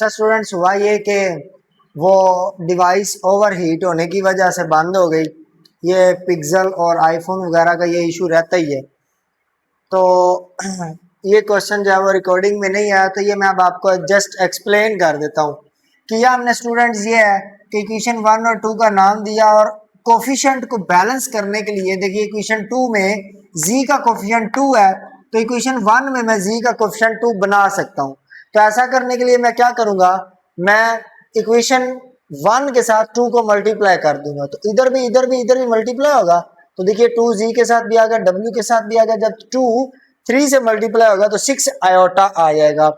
अच्छा स्टूडेंट्स, हुआ ये कि वो डिवाइस ओवर हीट होने की वजह से बंद हो गई। ये पिक्सल और आईफोन वगैरह का ये इशू रहता ही है। तो ये क्वेश्चन जो है वो रिकॉर्डिंग में नहीं आया, तो ये मैं अब आपको जस्ट एक्सप्लेन कर देता हूँ कि यह हमने स्टूडेंट्स ये है कि इक्वेशन 1 और 2 का नाम दिया और कोफिशिएंट को बैलेंस करने के लिए देखिए इक्वेशन 2 में z का कोफिशिएंट 2 है, तो इक्वेशन 1 में मैं z का कोफिशिएंट 2 बना सकता हूँ। तो ऐसा करने के लिए मैं क्या करूँगा, मैं इक्वेशन 1 के साथ 2 को मल्टीप्लाई कर दूंगा, तो इधर भी मल्टीप्लाई होगा। तो देखिए 2 z के साथ भी आ गया, w के साथ भी आ गया। जब 2 3 से मल्टीप्लाई होगा तो 6 आयोटा आ जाएगा।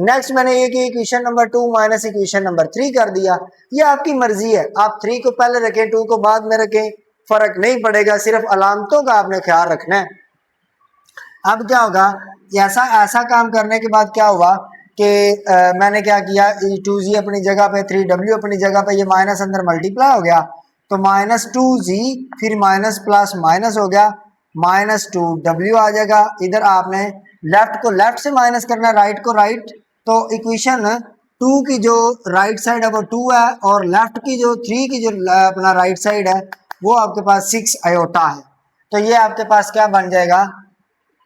नेक्स्ट मैंने ये कि equation number 2 minus equation number 3 कर दिया। ये आपकी मर्जी है, आप 3 को पहले रखें 2 को बाद में रखें, फर्क नहीं पड़ेगा, सिर्फ अलामतों का आपने ख्याल रखना है। अब क्या होगा, ऐसा ऐसा काम करने के बाद क्या हुआ कि मैंने क्या किया, 2z अपनी जगह पे 3w अपनी जगह पे, ये माइनस अंदर मल्टीप्लाई हो गया तो -2z, फिर माइनस प्लस माइनस हो गया, -2w आ जाएगा। इधर आपने लेफ्ट को लेफ्ट से माइनस करना है, राइट को राइट। तो इक्वेशन 2 की जो राइट साइड है वो 2 है और लेफ्ट की जो 3 की जो अपना राइट साइड है वो आपके पास 6 आयोटा है। तो ये आपके पास क्या बन जाएगा,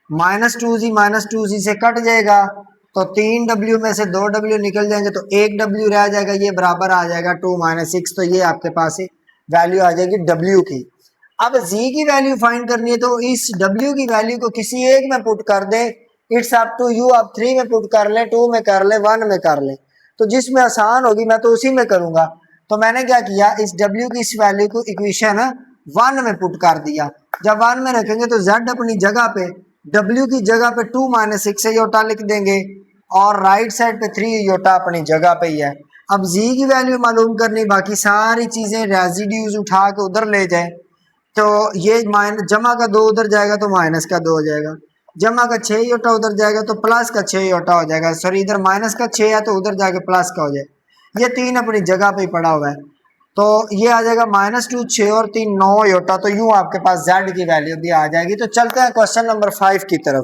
-2z से कट जाएगा तो 3w में से 2w निकल जाएंगे तो 1w रह जाएगा, ये बराबर आ जाएगा 2 - 6। तो ये आपके पास वैल्यू आ जाएगी w की। अब z की वैल्यू फाइंड करनी है तो इस w की वैल्यू को किसी एक में पुट कर दे, इट्स अप टू यू। आप 3 में पुट कर ले, 2 में कर ले, 1 में कर ले, तो जिसमें आसान होगी मैं तो उसी में करूंगा। तो मैंने क्या किया, इस w की इस वैल्यू को इक्वेशन 1 में पुट कर दिया। जब 1 में रखेंगे तो z अपनी जगह पे w की जगह पे 2 - 6 योटा लिख देंगे और राइट साइड पे 3 योटा अपनी जगह पे ही है। अब z की वैल्यू मालूम करनी, बाकी सारी चीजें रेजिड्यूज उठा के उधर ले जाए तो ये माइनस जमा का 2 उधर जाएगा तो माइनस का 2 हो जाएगा, जमा का 6 योटा उधर जाएगा तो प्लस का 6 योटा हो जाएगा। सॉरी, इधर माइनस का 6 है तो उधर जाके प्लस का हो जाए। ये 3 अपनी जगह पे ही पड़ा हुआ है तो ये आ जाएगा -2 6 और 3 9 योटा। तो यूं आपके पास z की वैल्यू भी आ जाएगी। तो चलते हैं क्वेश्चन नंबर 5 की तरफ।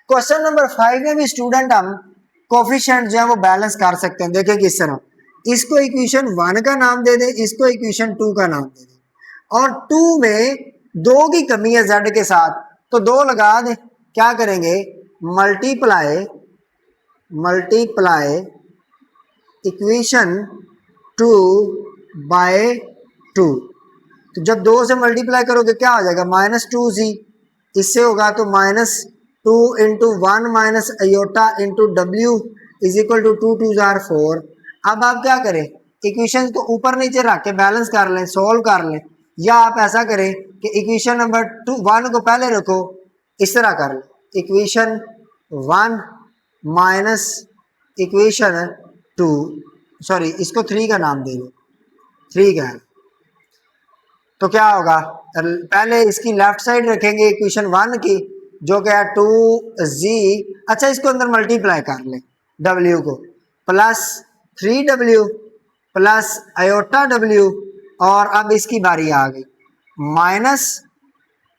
क्वेश्चन नंबर 5 में भी स्टूडेंट हम कोफिशिएंट जो है वो बैलेंस कर सकते हैं। देखिए किस तरह, इसको इक्वेशन 1 का नाम दे दे, इसको इक्वेशन 2 का नाम दे दे और 2 में 2 की कमी है z के साथ तो 2 लगा दे। क्या करेंगे, मल्टीप्लाई इक्वेशन 2 बाय 2। तो जब 2 से मल्टीप्लाई करोगे क्या हो जाएगा, -2z, इससे होगा तो -2 into 1 minus iota into w is equal to 2 2 जार 4। अब आप क्या करें, इक्वेशन को ऊपर नीचे रख के बैलेंस कर लें, सोल्व कर लें, या आप ऐसा करें कि इक्वेशन नंबर 1 को पहले रखो, इस तरह कर लें, इक्वेशन 1 माइनस इक्वेशन 2, सॉरी इसको 3 का नाम दे दो, 3 का है। तो क्या होगा, पहले इसकी लेफ्ट साइड रखेंगे इक्वेशन 1 की जो क्या है 2z। अच्छा, इसको अंदर मल्टीप्लाई कर ले w को, plus 3w plus iota w और अब इसकी बारी आ गई माइनस।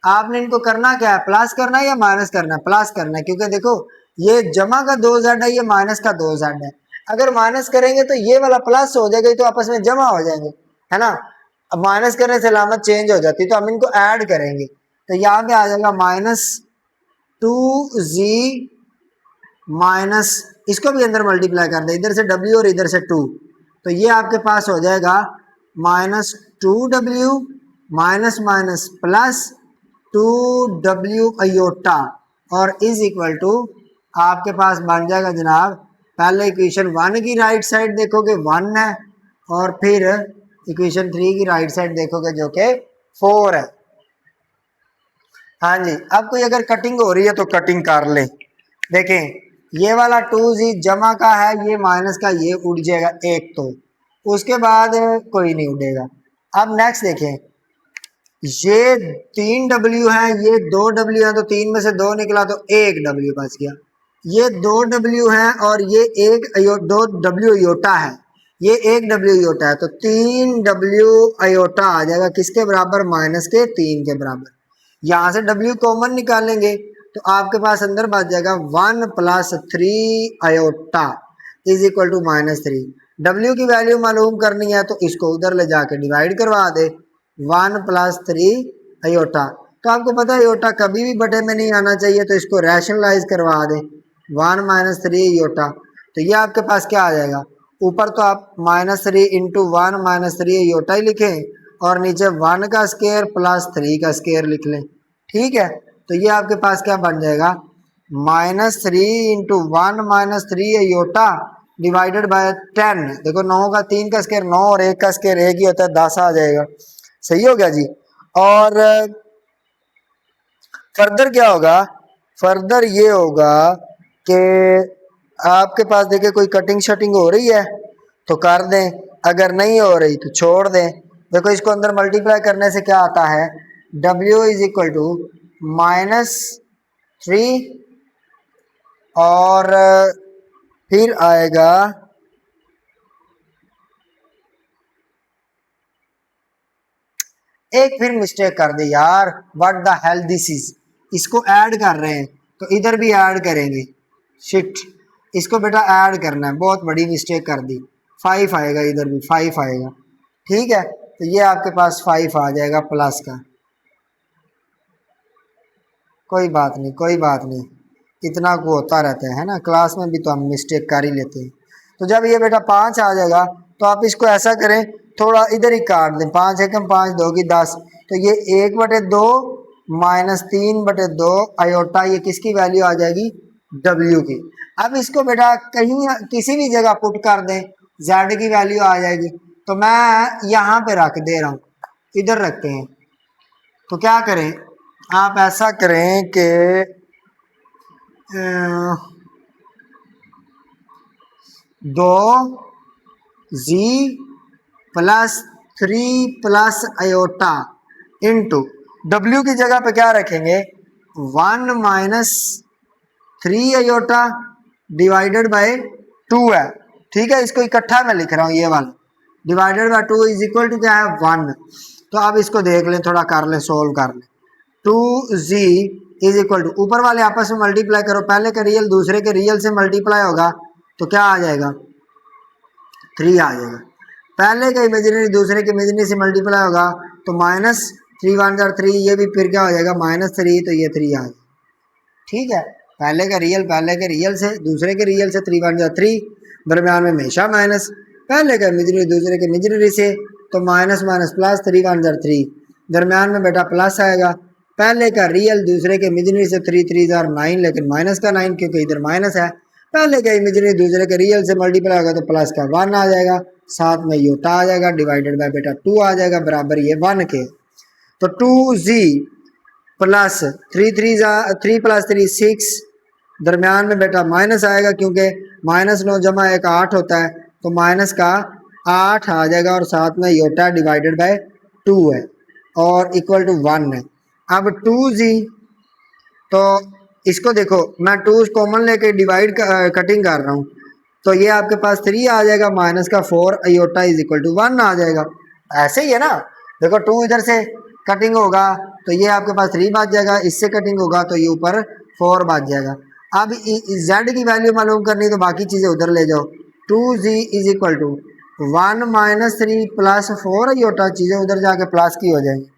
आपने इनको करना क्या है, प्लस करना है या माइनस करना है, प्लस करना है, क्योंकि देखो ये जमा का 2z है, ये माइनस का 2z है। अगर माइनस करेंगे तो ये वाला प्लस हो जाएगा, तो आपस में जमा हो जाएंगे, है ना। अब माइनस करने से अलामत चेंज हो जाती है तो हम इनको ऐड करेंगे तो यहाँ पे आ जाएगा -2z माइनस, इसको भी अंदर मल्टीप्लाई कर दे, इधर से w और इधर से 2, तो ये आपके पास हो जाएगा -2w minus minus plus 2w iota और इज इक्वल टू आपके पास बन जाएगा जनाब, पहले इक्वेशन 1 की राइट साइड देखोगे 1 है और फिर इक्वेशन 3 की राइट साइड देखोगे जो कि 4 है। हाँ जी, अब कोई अगर कटिंग हो रही है तो कटिंग कर ले। देखें ये वाला 2z जमा का है, ये माइनस का, ये उड़ जाएगा एक, तो उसके बाद कोई नहीं उड़ेगा। अब नेक्स्ट देखें, ये 3w है, ये 2w है, तो 3 में से 2 निकला तो 1w बच गया। ये 2w है और ये 2w अयोटा है, ये 1w अयोटा है, तो 3w अयोटा आ जाएगा किसके बराबर, माइनस के 3 के बराबर। यहाँ से w कॉमन निकालेंगे तो आपके पास अंदर बच जाएगा 1 + 3 iota. Is equal to -3। W की वैल्यू मालूम करनी है तो इसको उधर ले जाके डिवाइड करवा दे, 1 + 3 अयोटा। तो आपको पता है अयोटा कभी भी बटे में नहीं आना चाहिए, तो इसको रैशनलाइज करवा दे, 1 - 3 अयोटा। तो ये आपके पास क्या आ जाएगा, ऊपर तो आप -3 × 1 - 3 अयोटा ही लिखें और नीचे 1 का स्क्वायर प्लस 3 का स्क्वायर लिख लें। ठीक है, तो ये आपके पास क्या बन जाएगा, -3 × 1 - 3 अयोटा डिवाइडेड बाय 10। देखो 9 का 3 का स्क्वायर 9 और 1 का स्क्वायर 1 ही होता है, 10 आ जाएगा। सही हो गया जी। और फर्दर क्या होगा, फर्दर ये होगा कि आपके पास देखिए कोई कटिंग शटिंग हो रही है तो कर दें, अगर नहीं हो रही तो छोड़ दें। देखो इसको अंदर मल्टीप्लाई करने से क्या आता है, W = -3 और फिर आएगा एक, फिर मिस्टेक कर दे यार, what the hell this is, इसको ऐड कर रहे हैं तो इधर भी ऐड करेंगे, शिट, इसको बेटा ऐड करना है, बहुत बड़ी मिस्टेक कर दी, 5 आएगा, इधर भी 5 आएगा। ठीक है, तो ये आपके पास 5 आ जाएगा प्लस का। कोई बात नहीं, कोई बात नहीं, इतना को होता रहता है ना, क्लास में भी तो हम मिस्टेक कर ही लेते हैं। तो जब ये बेटा 5 आ जाएगा तो आप इसको ऐसा करें, थोड़ा इधर ही काट दें, 5 एकम 5 2 की 10, तो ये 1/2 -3/2 अयोटा, ये किसकी वैल्यू आ जाएगी, W की। अब इसको बेटा कहीं किसी भी जगह पुट कर दें, Z की वैल्यू आ जाएगी। तो मैं यहाँ पे रख दे रहा हूँ, इधर रखते हैं। तो क्या करें, आप ऐसा करें कि 2z + 3 + अयोटा इंटू W की जगह पे क्या रखेंगे, 1 - 3 अयोटा डिवाइडेड बाय 2 है। ठीक है, इसको इकट्ठा मैं लिख रहा हूँ, ये वाला divided by 2 is equal to क्या है, 1। तो अब इसको देख लें, थोड़ा कर लें, सोल्व कर लें। 2z इज इक्वल टू, ऊपर वाले आपस में मल्टीप्लाई करो, पहले का रियल दूसरे के रियल से मल्टीप्लाई होगा तो क्या आ जाएगा, 3 आ जाएगा। पहले का इमेजिनरी दूसरे के इमेजिनरी से मल्टीप्लाई होगा तो -3 × 1 = 3, ये भी फिर क्या हो जाएगा -3, तो ये 3 आ जाएगा। ठीक है, पहले का रियल पहले के रियल से, दूसरे के रियल से, 3 × 1 = 3, दरम्यान में हमेशा माइनस, पहले का इमेजिनरी दूसरे के इमेजिनरी से, तो माइनस माइनस प्लस, 3 × 1 = 3, दरम्यान में बेटा प्लस आएगा। पहले का रियल दूसरे के इमेजिनरी से, 3 × 3 = 9, लेकिन माइनस का 9 क्योंकि इधर माइनस है। पहले का इमेजिनरी दूसरे के रियल से मल्टीप्लाई होगा तो प्लस का 1 आ जाएगा, साथ में योटा आ जाएगा, डिवाइडेड बाय बेटा 2 आ जाएगा, बराबर ये 1 के। तो 2z + 3 + 3 6, दरम्यान में बेटा माइनस आएगा क्योंकि -9 + 1 8 होता है, तो माइनस का 8 आ जाएगा और साथ में योटा डिवाइडेड बाय 2 है और इक्वल टू 1 है। अब 2z, तो इसको देखो मैं 2 कॉमन लेके डिवाइड कटिंग कर रहा हूँ, तो ये आपके पास 3 आ जाएगा, माइनस का 4 अयोटा इज इक्वल टू 1 आ जाएगा। ऐसे ही है ना, देखो 2 इधर से कटिंग होगा तो ये आपके पास 3 बच जाएगा, इससे कटिंग होगा तो ये ऊपर 4 बच जाएगा। अब z की वैल्यू मालूम करनी तो बाकी चीज़ें उधर ले जाओ, 2z is equal to 1 - 3 + 4 aorta, चीज़ें उधर जाके प्लस की हो जाएंगी।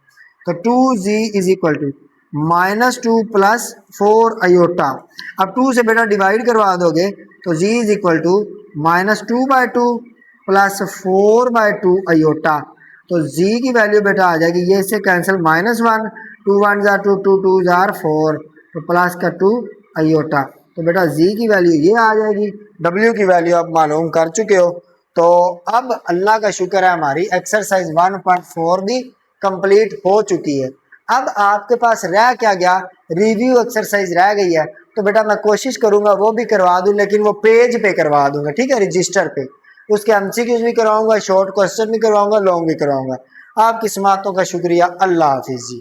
तो 2z is equal to -2 + 4 aorta. अब 2 से बेटा डिवाइड करवा दोगे तो z is equal to -2/2 + 4/2 iota. तो z की वैल्यू बेटा आ जाएगी, ये इससे कैंसिल, -1 2 1 = 2 2 2 = 4, तो प्लस का 2 अयोटा। तो बेटा z की वैल्यू ये आ जाएगी, w की वैल्यू आप मालूम कर चुके हो। तो अब अल्लाह का शुक्र है हमारी एक्सरसाइज 1.4 भी कंप्लीट हो चुकी है। अब आपके पास रह क्या गया, रिव्यू एक्सरसाइज रह गई है। तो बेटा मैं कोशिश करूंगा वो भी करवा दूं, लेकिन वो पेज पे करवा दूंगा, ठीक है, रजिस्टर पे। उसके एमसीक्यूज भी करवाऊंगा, शॉर्ट क्वेश्चन भी करवाऊंगा, लॉन्ग भी करवाऊंगा। आपकी समातों का शुक्रिया, अल्लाह हाफिज जी।